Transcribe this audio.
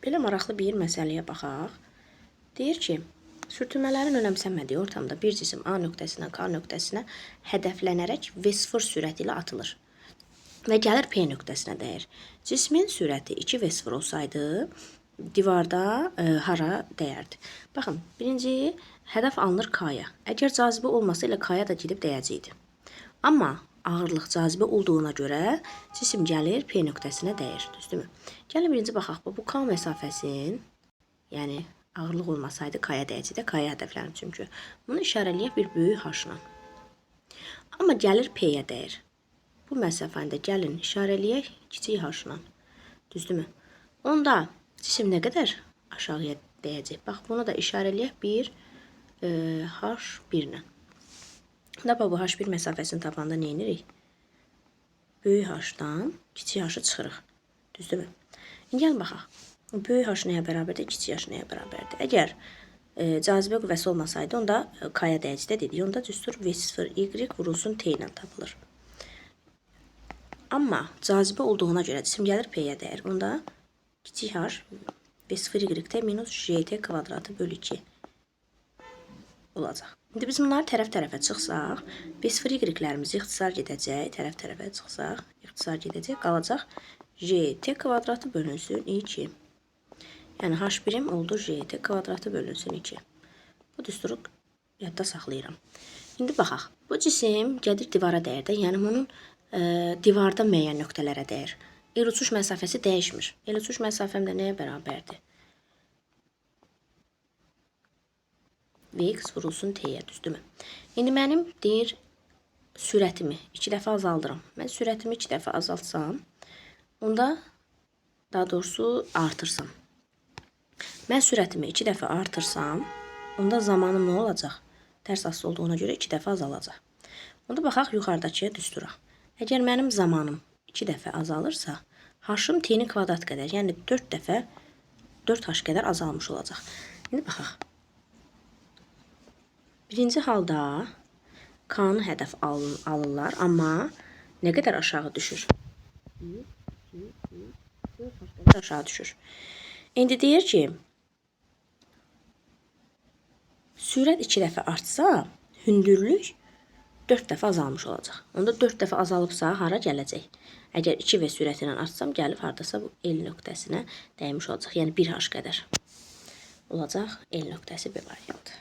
Belə maraqlı bir məsələyə baxaq. Deyir ki, sürtünmələrin önəmsənmədiyi ortamda bir cisim A nöqtəsindən K nöqtəsinə hədəflənərək V0 sürəti ilə atılır və gəlir P nöqtəsinə dəyir. Cismin sürəti 2V0 olsaydı, divarda hara dəyərdi? Baxın, birinci hədəf alınır K-ya. Əgər cazibə olmasa elə K-ya da gedib dəyəcəkdi. Amma ağırlıq cazibə olduğuna görə cisim gəlir P nöqtəsinə dəyir, düzdürmü? Gəlin birinci baxaq, bu K məsafəsinin, yəni ağırlıq olmasaydı K-ya dəyəcəkdi, K-ya hədəflənir çünki. Bunu işarələyək bir böyük H-la. Amma gəlir P-yə dəyir. Bu məsafəni də gəlin işarələyək kiçik H-la. Düzdürmü? Onda cisim nə qədər aşağıya dəyəcək? Bax, bunu da işarələyək bir H1-lə. Bu H1 məsafəsini tapanda nə edirik? Böyük H-dan kiçik H-ı çıxırıq. Düzdürmü? İndi gəlin baxaq. Böyük H nəyə bərabərdir? Kiçik H nəyə bərabərdir? Əgər cazibə qüvvəsi olmasaydı, onda K-ya dəyəcəkdə dedik. Onda düstur V0Y vurulsun T ilə tapılır. Amma cazibə olduğuna görə cisim gəlir P-yə dəyir. Onda kiçik H V0Y minus JT kvadratı bölü 2 olacaq. İndi biz bunları tərəf-tərəfə çıxsaq, V0Y-lərimiz ixtisar gedəcək, tərəf-tərəfə çıxsaq, ixtisar gedəcək, qalacaq JT kvadratı bölünsün 2. Yəni H1-im oldu JT kvadratı bölünsün 2. Bu düsturu yadda saxlayıram. İndi baxaq, bu cisim gəlir divara dəyir də, yəni bunun divarda müəyyən nöqtələrə dəyir. El uçuş məsafəsi dəyişmir. El uçuş məsafəm də nəyə bərabərdir? Vx vurulsun T'yə, düzdürmü? İndi mənim deyir, sürətimi 2 dəfə azaldıram. Mən sürətimi 2 dəfə azaltsam, onda daha doğrusu artırsam. Mən sürətimi 2 dəfə artırsam, onda zamanım nə olacaq? Tərs asılı olduğuna görə 2 dəfə azalacaq. Onda baxaq yuxarıdakıya düstura. Əgər mənim zamanım 2 dəfə azalırsa, H-ım T-nin kvadrat qədər, yəni 4 dəfə 4H qədər azalmış olacaq. İndi baxaq. Birinci halda K-nı hədəf alırlar, amma nə qədər aşağı düşür? 1, 2, 3, 4 qədər aşağı düşür. İndi deyir ki, sürət 2 dəfə artsa, hündürlük 4 dəfə azalmış olacaq. Onda 4 dəfə azalıbsa, hara gələcək? Əgər 2V sürəti ilə artsam, gəlib haradasa bu L nöqtəsinə dəymiş olacaq. Yəni 1H qədər olacaq L nöqtəsi B variantı.